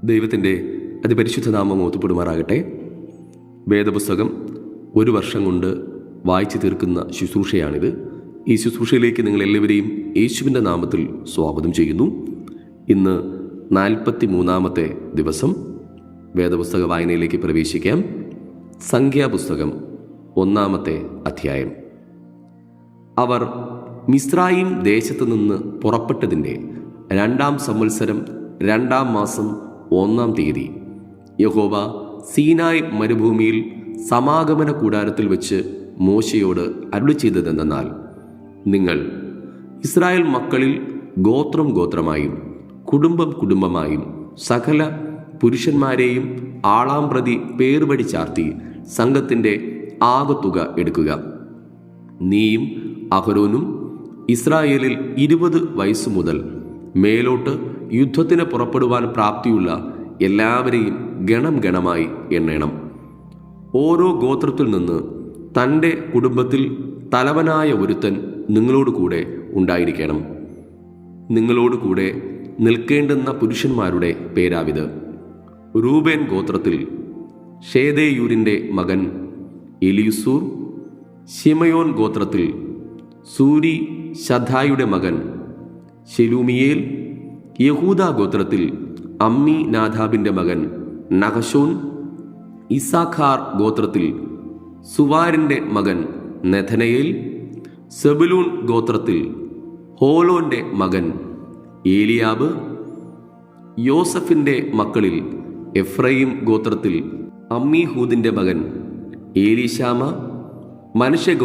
ദൈവത്തിൻ്റെ അതിപരിശുദ്ധ നാമം ഓത്തുപ്പെടുമാറാകട്ടെ. വേദപുസ്തകം ഒരു വർഷം കൊണ്ട് വായിച്ചു തീർക്കുന്ന ശുശ്രൂഷയാണിത്. ഈ ശുശ്രൂഷയിലേക്ക് നിങ്ങളെല്ലാവരെയും യേശുവിൻ്റെ നാമത്തിൽ സ്വാഗതം ചെയ്യുന്നു. ഇന്ന് 43-ാമത്തെ ദിവസം വേദപുസ്തക വായനയിലേക്ക് പ്രവേശിക്കാം. സംഖ്യാപുസ്തകം 1-ാമത്തെ അധ്യായം. അവർ മിസ്രയീം ദേശത്തു നിന്ന് പുറപ്പെട്ടതിൻ്റെ 2-ാം സംവത്സരം 2-ാം മാസം 1-ാം തീയതി യഹോവ സീനായ് മരുഭൂമിയിൽ സമാഗമന കൂടാരത്തിൽ വെച്ച് മോശയോട് അരുളി ചെയ്തതെന്നാൽ, നിങ്ങൾ ഇസ്രായേൽ മക്കളിൽ ഗോത്രം ഗോത്രമായും കുടുംബം കുടുംബമായും സകല പുരുഷന്മാരെയും ആളാം പ്രതി പേർവഴി ചാർത്തി സംഘത്തിൻ്റെ ആകത്തുക എടുക്കുക. നീയും അഹരോനും ഇസ്രായേലിൽ 20 വയസ്സു മുതൽ മേലോട്ട് യുദ്ധത്തിന് പുറപ്പെടുവാൻ പ്രാപ്തിയുള്ള എല്ലാവരെയും ഗണം ഗണമായി എണ്ണണം. ഓരോ ഗോത്രത്തിൽ നിന്ന് തൻ്റെ കുടുംബത്തിൽ തലവനായ ഒരുത്തൻ നിങ്ങളോടുകൂടെ ഉണ്ടായിരിക്കണം. നിങ്ങളോടുകൂടെ നിൽക്കേണ്ടുന്ന പുരുഷന്മാരുടെ പേരാവിത്: രൂബേൻ ഗോത്രത്തിൽ ഷേദേയൂരിൻ്റെ മകൻ എലിയുസൂർ. ശിമയോൻ ഗോത്രത്തിൽ സൂരി ശദ്ദായുടെ മകൻ ശെലൂമിയേൽ. യഹൂദാ ഗോത്രത്തിൽ അമ്മി നാദാബിൻ്റെ മകൻ നഹശോൻ. ഇസ്സാഖാർ ഗോത്രത്തിൽ സുവാരിൻ്റെ മകൻ നെഥനയേൽ. സെബുലൂൻ ഗോത്രത്തിൽ ഹോലോൻ്റെ മകൻ ഏലിയാബ്. യോസഫിൻ്റെ മക്കളിൽ എഫ്രയീം ഗോത്രത്തിൽ അമ്മീഹൂദിൻ്റെ മകൻ ഏലീശാമ. മനശ്ശെ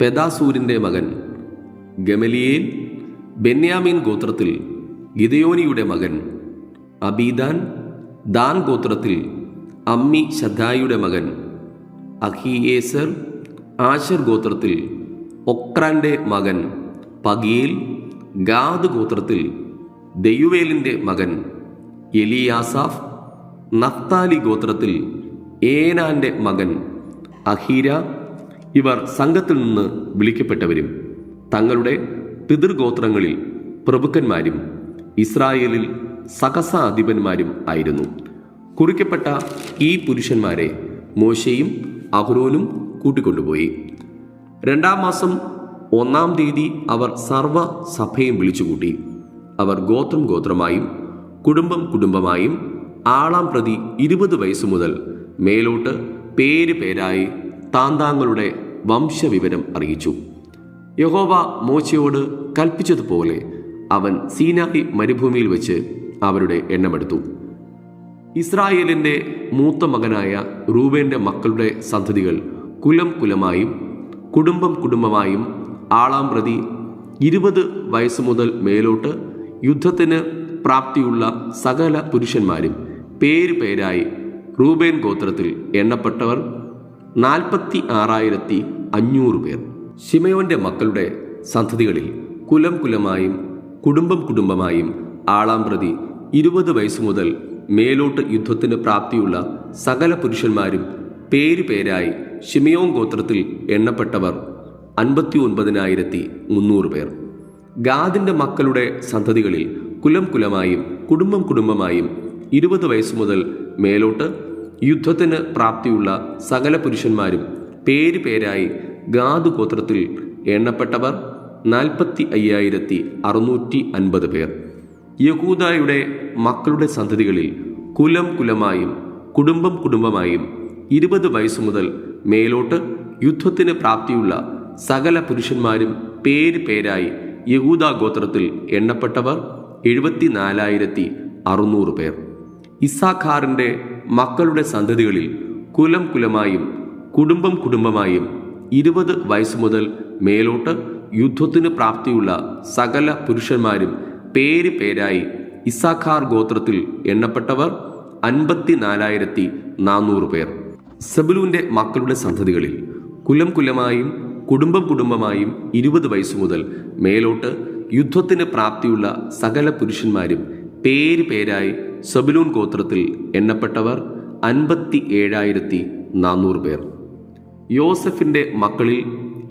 പെദാസൂരിൻ്റെ മകൻ ഗമലിയേൽ. ബെന്യാമീൻ ഗോത്രത്തിൽ ഗിദെയോനിയുടെ മകൻ അബീദാൻ. ദാൻ ഗോത്രത്തിൽ അമ്മി ശദ്ദായിയുടെ മകൻ അഹീയേസർ. ആശർ ഗോത്രത്തിൽ ഒക്രാന്റെ മകൻ പഗീൽ. ഗാദ് ഗോത്രത്തിൽ ദെയുവേലിൻ്റെ മകൻ എലിയാസാഫ്. നഫ്താലി ഗോത്രത്തിൽ ഏനാന്റെ മകൻ അഹീര. ഇവർ സംഘത്തിൽ നിന്ന് വിളിക്കപ്പെട്ടവരും തങ്ങളുടെ പിതൃഗോത്രങ്ങളിൽ പ്രഭുക്കന്മാരും ഇസ്രായേലിൽ സഹസാധിപന്മാരും ആയിരുന്നു. കുറിക്കപ്പെട്ട ഈ പുരുഷന്മാരെ മോശയും അഹ്റോനും കൂട്ടിക്കൊണ്ടുപോയി. 2-ാം മാസം 1-ാം തീയതി അവർ സർവ്വസഭയും വിളിച്ചുകൂട്ടി. അവർ ഗോത്രം ഗോത്രമായും കുടുംബം കുടുംബമായും ആളാം പ്രതി 20 വയസ്സു മുതൽ മേലോട്ട് പേര് പേരായി താന്താങ്ങളുടെ വംശവിവരം അറിയിച്ചു. യഹോവ മോശയോട് കൽപ്പിച്ചതുപോലെ അവൻ സീനായി മരുഭൂമിയിൽ വെച്ച് അവരുടെ എണ്ണമെടുത്തു. ഇസ്രായേലിൻ്റെ മൂത്ത മകനായ റൂബേൻ്റെ മക്കളുടെ സന്തതികൾ കുലം കുലമായും കുടുംബം കുടുംബമായും ആളാം പ്രതി 20 വയസ്സു മുതൽ മേലോട്ട് യുദ്ധത്തിന് പ്രാപ്തിയുള്ള സകല പുരുഷന്മാരും പേര് പേരായി റൂബേൻ ഗോത്രത്തിൽ എണ്ണപ്പെട്ടവർ 46,500 പേർ. ശിമയോന്റെ മക്കളുടെ സന്തതികളിൽ കുലം കുലമായും കുടുംബം കുടുംബമായും ആളാം പ്രതി 20 വയസ്സു മുതൽ മേലോട്ട് യുദ്ധത്തിന് പ്രാപ്തിയുള്ള സകല പുരുഷന്മാരും പേര് പേരായി ശിമയോൻ ഗോത്രത്തിൽ എണ്ണപ്പെട്ടവർ 59,300 പേർ. ഗാദിന്റെ മക്കളുടെ സന്തതികളിൽ കുലം കുലമായും കുടുംബം കുടുംബമായും 20 വയസ്സു മുതൽ മേലോട്ട് യുദ്ധത്തിന് പ്രാപ്തിയുള്ള സകല പുരുഷന്മാരും പേര് പേരായി ഗാദ് ഗോത്രത്തിൽ എണ്ണപ്പെട്ടവർ 45,650 പേർ. യഹൂദായുടെ മക്കളുടെ സന്തതികളിൽ കുലം കുലമായും കുടുംബം കുടുംബമായും 20 വയസ്സു മുതൽ മേലോട്ട് യുദ്ധത്തിന് പ്രാപ്തിയുള്ള സകല പുരുഷന്മാരും പേര് പേരായി യഹൂദാ ഗോത്രത്തിൽ എണ്ണപ്പെട്ടവർ 74,600 പേർ. ഇസ്സാഖാറിൻ്റെ മക്കളുടെ സന്തതികളിൽ കുലം കുലമായും കുടുംബം കുടുംബമായും 20 വയസ്സു മുതൽ മേലോട്ട് യുദ്ധത്തിന് പ്രാപ്തിയുള്ള സകല പുരുഷന്മാരും പേര് പേരായി ഇസ്സാഖാർ ഗോത്രത്തിൽ എണ്ണപ്പെട്ടവർ 54,400 പേർ. സെബുലൂന്റെ മക്കളുടെ സന്തതികളിൽ കുലം കുലമായും കുടുംബം കുടുംബമായും 20 വയസ്സു മുതൽ മേലോട്ട് യുദ്ധത്തിന് പ്രാപ്തിയുള്ള സകല പുരുഷന്മാരും പേര് പേരായി സെബുലൂൻ ഗോത്രത്തിൽ എണ്ണപ്പെട്ടവർ 57,400 പേർ. യോസഫിൻ്റെ മക്കളിൽ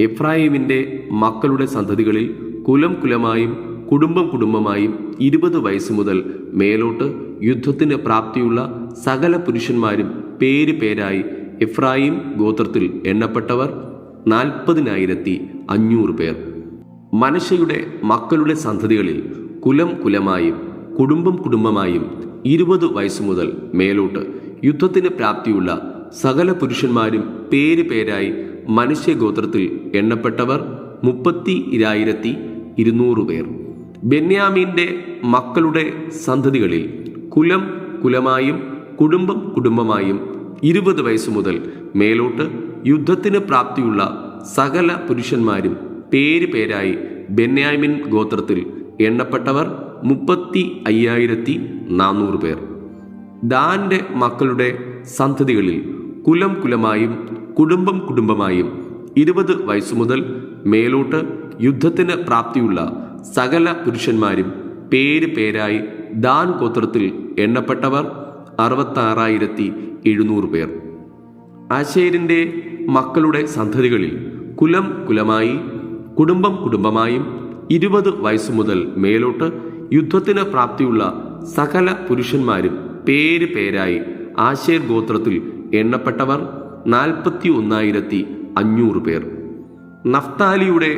എഫ്രായിമിൻ്റെ മക്കളുടെ സന്തതികളിൽ കുലം കുലമായും കുടുംബം കുടുംബമായും 20 വയസ്സ് മുതൽ മേലോട്ട് യുദ്ധത്തിന് പ്രാപ്തിയുള്ള സകല പുരുഷന്മാരും പേര് പേരായി എഫ്രായിം ഗോത്രത്തിൽ എണ്ണപ്പെട്ടവർ 40,500 പേർ. മനശ്ശെയുടെ മക്കളുടെ സന്തതികളിൽ കുലം കുലമായും കുടുംബം കുടുംബമായും 20 വയസ്സ് മുതൽ മേലോട്ട് യുദ്ധത്തിന് പ്രാപ്തിയുള്ള സകല പുരുഷന്മാരും പേര് പേരായി മനശ്ശെ ഗോത്രത്തിൽ എണ്ണപ്പെട്ടവർ 32,200 പേർ. ബെന്യാമീന്റെ മക്കളുടെ സന്തതികളിൽ കുലം കുലമായും കുടുംബം കുടുംബമായും 20 വയസ്സ് മുതൽ മേലോട്ട് യുദ്ധത്തിന് പ്രാപ്തിയുള്ള സകല പുരുഷന്മാരും പേര് പേരായി ബെന്യാമിൻ ഗോത്രത്തിൽ എണ്ണപ്പെട്ടവർ 35,400 പേർ. ദാന്റെ മക്കളുടെ സന്തതികളിൽ കുലം കുലമായും കുടുംബം കുടുംബമായും 20 വയസ്സ് മുതൽ മേലോട്ട് യുദ്ധത്തിന് പ്രാപ്തിയുള്ള സകല പുരുഷന്മാരും പേര് പേരായി ദാൻ ഗോത്രത്തിൽ എണ്ണപ്പെട്ടവർ 66,700 പേർ. ആശേരിന്റെ മക്കളുടെ സന്തതികളിൽ കുലം കുലമായി കുടുംബം കുടുംബമായും 20 വയസ്സ് മുതൽ മേലോട്ട് യുദ്ധത്തിന് പ്രാപ്തിയുള്ള സകല പുരുഷന്മാരും പേര് പേരായി ആശേർ ഗോത്രത്തിൽ എണ്ണപ്പെട്ടവർ 41,500 പേർ. നഫ്താലിയുടെ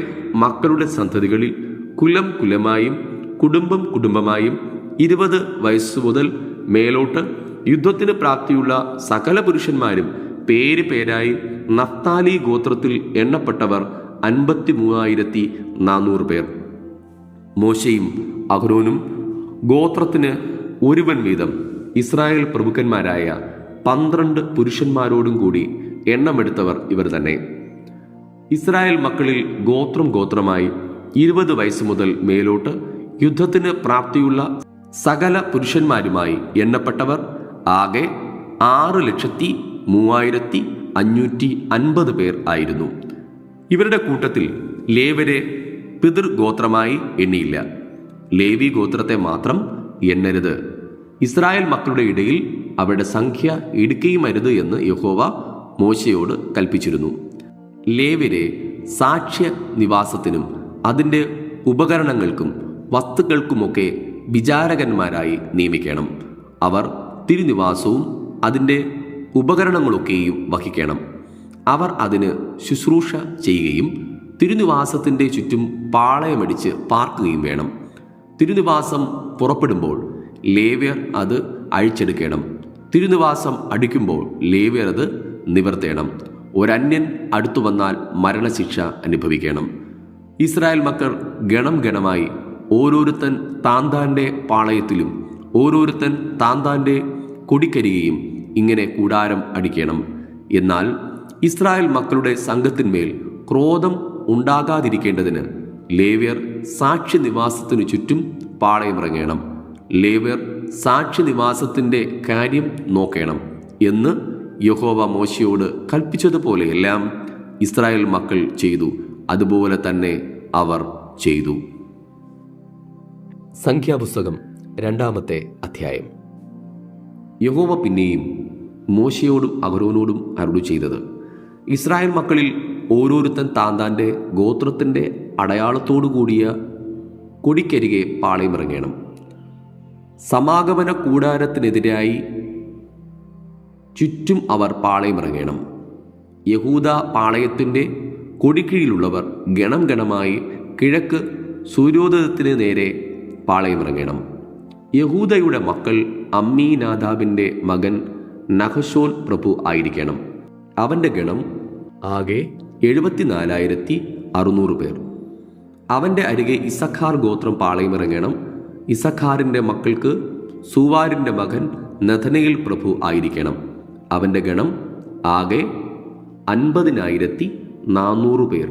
മക്കളുടെ സന്തതികളിൽ കുലം കുലമായും കുടുംബം കുടുംബമായും 20 വയസ്സ് മുതൽ മേലോട്ട് യുദ്ധത്തിന് പ്രാപ്തിയുള്ള സകല പുരുഷന്മാരും പേര് പേരായി നഫ്താലി ഗോത്രത്തിൽ എണ്ണപ്പെട്ടവർ 53,400 പേർ. മോശയും അഹ്റോനും ഗോത്രത്തിന് ഒരുവൻ വീതം ഇസ്രായേൽ പ്രഭുക്കന്മാരായ 12 പുരുഷന്മാരോടും കൂടി എണ്ണമെടുത്തവർ ഇവർ തന്നെ. ഇസ്രായേൽ മക്കളിൽ ഗോത്രം ഗോത്രമായി 20 വയസ്സ് മുതൽ മേലോട്ട് യുദ്ധത്തിന് പ്രാപ്തിയുള്ള സകല പുരുഷന്മാരുമായി എണ്ണപ്പെട്ടവർ ആകെ 6,03,550 പേർ ആയിരുന്നു. ഇവരുടെ കൂട്ടത്തിൽ ലേവ്യരെ പിതൃഗോത്രമായി എണ്ണിയില്ല. ലേവി ഗോത്രത്തെ മാത്രം എണ്ണരുത്. ഇസ്രായേൽ മക്കളുടെ ഇടയിൽ അവരുടെ സംഖ്യ എടുക്കുകയുമരുത് എന്ന് യഹോവ മോശയോട് കൽപ്പിച്ചിരുന്നു. ലേവ്യരെ സാക്ഷ്യ നിവാസത്തിനും അതിൻ്റെ ഉപകരണങ്ങൾക്കും വസ്തുക്കൾക്കുമൊക്കെ വിചാരകന്മാരായി നിയമിക്കണം. അവർ തിരുനിവാസവും അതിൻ്റെ ഉപകരണങ്ങളൊക്കെയും വഹിക്കണം. അവർ അതിന് ശുശ്രൂഷ ചെയ്യുകയും തിരുനിവാസത്തിൻ്റെ ചുറ്റും പാളയമടിച്ച് പാർക്കുകയും വേണം. തിരുനിവാസം പുറപ്പെടുമ്പോൾ ലേവ്യർ അത് അഴിച്ചെടുക്കണം. തിരുനിവാസം അടിക്കുമ്പോൾ ലേവ്യർ അത് നിവർത്തേണം. ഒരന്യൻ അടുത്തു വന്നാൽ മരണശിക്ഷ അനുഭവിക്കണം. ഇസ്രായേൽ മക്കൾ ഗണം ഗണമായി ഓരോരുത്തൻ താന്താൻ്റെ പാളയത്തിലും ഓരോരുത്തൻ താന്താൻ്റെ കൊടിക്കരികയും ഇങ്ങനെ കൂടാരം അടിക്കണം. എന്നാൽ ഇസ്രായേൽ മക്കളുടെ സംഘത്തിന്മേൽ ക്രോധം ഉണ്ടാകാതിരിക്കേണ്ടതിന് ലേവ്യർ സാക്ഷ്യനിവാസത്തിനു ചുറ്റും പാളയമിറങ്ങണം. ലേവ്യർ സാക്ഷ്യനിവാസത്തിൻ്റെ കാര്യം നോക്കണം എന്ന് യഹോവ മോശയോട് കൽപ്പിച്ചതുപോലെയെല്ലാം ഇസ്രായേൽ മക്കൾ ചെയ്തു. അതുപോലെ തന്നെ അവർ ചെയ്തു. സംഖ്യാപുസ്തകം 2-ാമത്തെ അധ്യായം. യഹോവ പിന്നെയും മോശയോടും അഹ്റോനോടും അരുളി ചെയ്തത്, ഇസ്രായേൽ മക്കളിൽ ഓരോരുത്തൻ താന്താൻ്റെ ഗോത്രത്തിൻ്റെ അടയാളത്തോടു കൂടിയ കൊടിക്കരികെ പാളയമിറങ്ങണം. സമാഗമന കൂടാരത്തിനെതിരായി ചുറ്റും അവർ പാളയമിറങ്ങണം. യഹൂദ പാളയത്തിൻ്റെ കൊടിക്കീഴിലുള്ളവർ ഗണം ഗണമായി കിഴക്ക് സൂര്യോദയത്തിന് നേരെ പാളയമിറങ്ങണം. യഹൂദയുടെ മക്കൾ അമ്മീനാദാബിൻ്റെ മകൻ നഹശോൻ പ്രഭു ആയിരിക്കണം. അവൻ്റെ ഗണം ആകെ 74,600 പേർ. അവൻ്റെ അരികെ ഇസഖാർ ഗോത്രം പാളയമിറങ്ങണം. ഇസഖാറിൻ്റെ മക്കൾക്ക് സൂവാരിൻ്റെ മകൻ നഥനയേൽ പ്രഭു ആയിരിക്കണം. അവൻ്റെ ഗണം ആകെ 50,400 പേർ.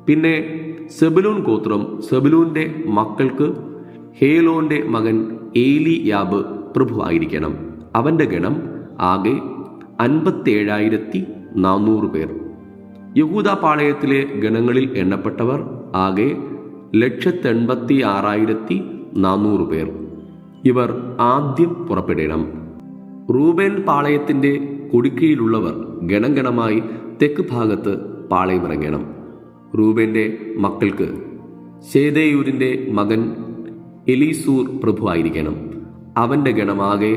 പിന്നെ സെബുലൂൻ ഗോത്രം, സെബുലൂൻ്റെ മക്കൾക്ക് ഹേലോന്റെ മകൻ ഏലിയാബ് പ്രഭു ആയിരിക്കണം. അവൻ്റെ ഗണം ആകെ 57,400 പേർ. യഹൂദ പാളയത്തിലെ ഗണങ്ങളിൽ എണ്ണപ്പെട്ടവർ ആകെ 186,400 പേർ. ഇവർ ആദ്യം പുറപ്പെടണം. റൂബേൻ പാളയത്തിൻ്റെ കൊടിക്കീഴിലുള്ളവർ ഗണം ഗണമായി തെക്ക് ഭാഗത്ത് പാളയമിറങ്ങണം. റൂബേൻ്റെ മക്കൾക്ക് ശേദേയൂരിൻ്റെ മകൻ എലീസൂർ പ്രഭുവായിരിക്കണം. അവൻ്റെ ഗണമാകെ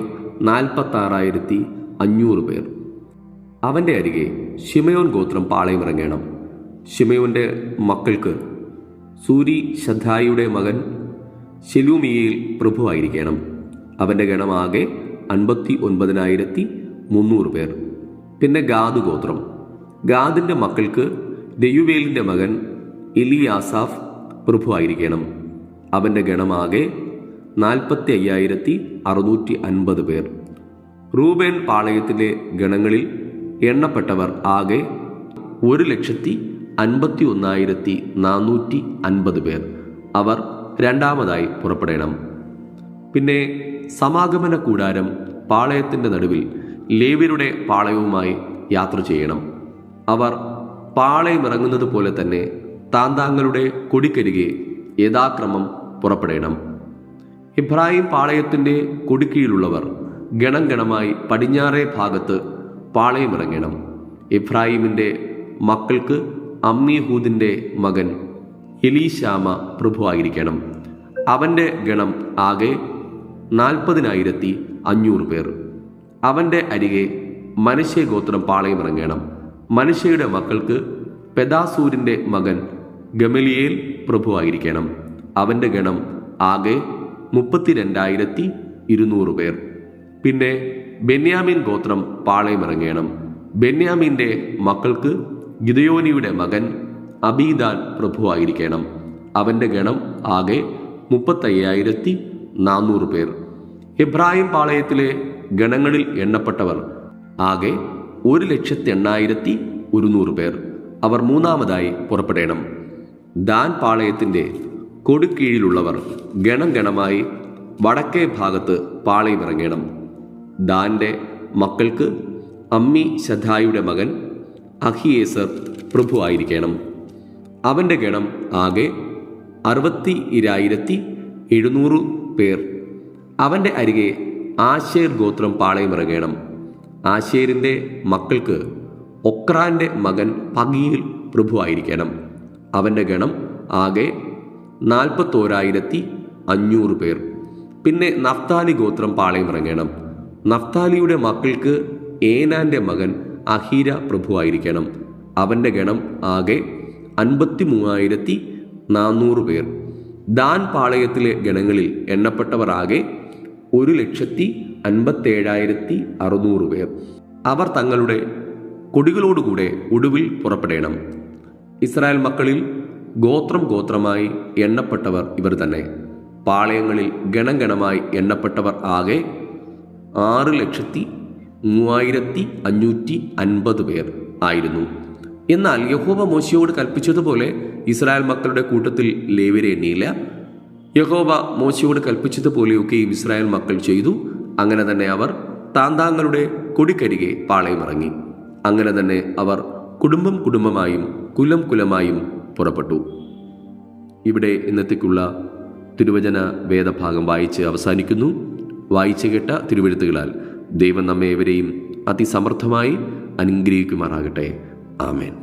46,500 പേർ. അവൻ്റെ അരികെ ശിമയോൻ ഗോത്രം പാളയമിറങ്ങണം. ശിമയോൻ്റെ മക്കൾക്ക് സൂരി ശദ്ധായിയുടെ മകൻ ശെലൂമിയേൽ പ്രഭുവായിരിക്കണം. അവൻ്റെ ഗണമാകെ 59,300 പേർ. പിന്നെ ഗാദ് ഗോത്രം. ഗാദിൻ്റെ മക്കൾക്ക് ദെയുവേലിൻ്റെ മകൻ എലിയാസാഫ് പ്രഭുവായിരിക്കണം. അവൻ്റെ ഗണമാകെ 45,650 പേർ. റൂബേൻ പാളയത്തിലെ ഗണങ്ങളിൽ എണ്ണപ്പെട്ടവർ ആകെ 1,51,450 പേർ. അവർ രണ്ടാമതായി പുറപ്പെടണം. പിന്നെ സമാഗമന കൂടാരം പാളയത്തിൻ്റെ നടുവിൽ ലേവ്യരുടെ പാളയവുമായി യാത്ര ചെയ്യണം. അവർ പാളയമിറങ്ങുന്നത് പോലെ തന്നെ താന്താങ്ങളുടെ കൊടിക്കരികെ യഥാക്രമം പുറപ്പെടണം. ഇബ്രാഹിം പാളയത്തിൻ്റെ കൊടിക്കീഴിലുള്ളവർ ഗണം ഗണമായി പടിഞ്ഞാറേ ഭാഗത്ത് പാളയമിറങ്ങണം. ഇബ്രാഹിമിൻ്റെ മക്കൾക്ക് അമ്മീഹൂദിൻ്റെ മകൻ എലീശാമ പ്രഭുവായിരിക്കണം. അവൻ്റെ ഗണം ആകെ 40,500 പേർ. അവൻ്റെ അരികെ മനശ്ശെ ഗോത്രം പാളയമിറങ്ങണം. മനശ്ശെയുടെ മക്കൾക്ക് പെദാസൂരിൻ്റെ മകൻ ഗമലിയേൽ പ്രഭുവായിരിക്കണം. അവൻ്റെ ഗണം ആകെ 32,200 പേർ. പിന്നെ ബെന്യാമീൻ ഗോത്രം പാളയമിറങ്ങണം. ബെന്യാമീൻ്റെ മക്കൾക്ക് ഗിദയോനിയുടെ മകൻ അബീദാൻ പ്രഭുവായിരിക്കണം. അവൻ്റെ ഗണം ആകെ 35,400 പേർ. ഇബ്രാഹിം പാളയത്തിലെ ഗണങ്ങളിൽ എണ്ണപ്പെട്ടവർ ആകെ 1,08,100 പേർ. അവർ മൂന്നാമതായി പുറപ്പെടണം. ദാൻ പാളയത്തിൻ്റെ കൊടുക്കീഴിലുള്ളവർ ഗണം ഗണമായി വടക്കേ ഭാഗത്ത് പാളയമിറങ്ങണം. ദാന്റെ മക്കൾക്ക് അമ്മി ശദ്ധായിയുടെ മകൻ അഹിയേസർ പ്രഭുവായിരിക്കണം. അവൻ്റെ ഗണം ആകെ 62,700 പേർ. അവൻ്റെ അരികെ ആശേർ ഗോത്രം പാളയമിറങ്ങണം. ആശേരിൻ്റെ മക്കൾക്ക് ഒക്രാന്റെ മകൻ പഗീൽ പ്രഭുവായിരിക്കണം. അവൻ്റെ ഗണം ആകെ 41,500 പേർ. പിന്നെ നഫ്താലി ഗോത്രം പാളയമിറങ്ങണം. നഫ്താലിയുടെ മക്കൾക്ക് ഏനാന്റെ മകൻ അഹീര പ്രഭുവായിരിക്കണം. അവൻ്റെ ഗണം ആകെ 53,400 പേർ. ദാൻ പാളയത്തിലെ ഗണങ്ങളിൽ എണ്ണപ്പെട്ടവർ ആകെ 1,57,600 പേർ. അവർ തങ്ങളുടെ കൊടികളോടുകൂടെ ഒടുവിൽ പുറപ്പെടണം. ഇസ്രായേൽ മക്കളിൽ ഗോത്രം ഗോത്രമായി എണ്ണപ്പെട്ടവർ ഇവർ തന്നെ. പാളയങ്ങളിൽ ഗണം ഗണമായി എണ്ണപ്പെട്ടവർ ആകെ 6,03,550 പേർ ആയിരുന്നു. എന്നാൽ യഹോവ മോശയോട് കൽപ്പിച്ചതുപോലെ ഇസ്രായേൽ മക്കളുടെ കൂട്ടത്തിൽ ലേവ്യരെ എണ്ണിയില്ല. യഹോവ മോശയോട് കൽപ്പിച്ചതുപോലെയൊക്കെയും ഇസ്രായേൽ മക്കൾ ചെയ്തു. അങ്ങനെ തന്നെ അവർ താന്താങ്ങളുടെ കൊടിക്കരികെ പാളയമിറങ്ങി. അങ്ങനെ തന്നെ അവർ കുടുംബം കുടുംബമായും കുലം കുലമായും പുറപ്പെട്ടു. ഇവിടെ ഇന്നത്തേക്കുള്ള തിരുവചന വേദഭാഗം വായിച്ച് അവസാനിക്കുന്നു. വായിച്ചു കേട്ട തിരുവെഴുത്തുകളാൽ ദൈവം നമ്മെ ഏവരെയും അതിസമർത്ഥമായി അനുഗ്രഹിക്കുമാറാകട്ടെ. ആമേൻ.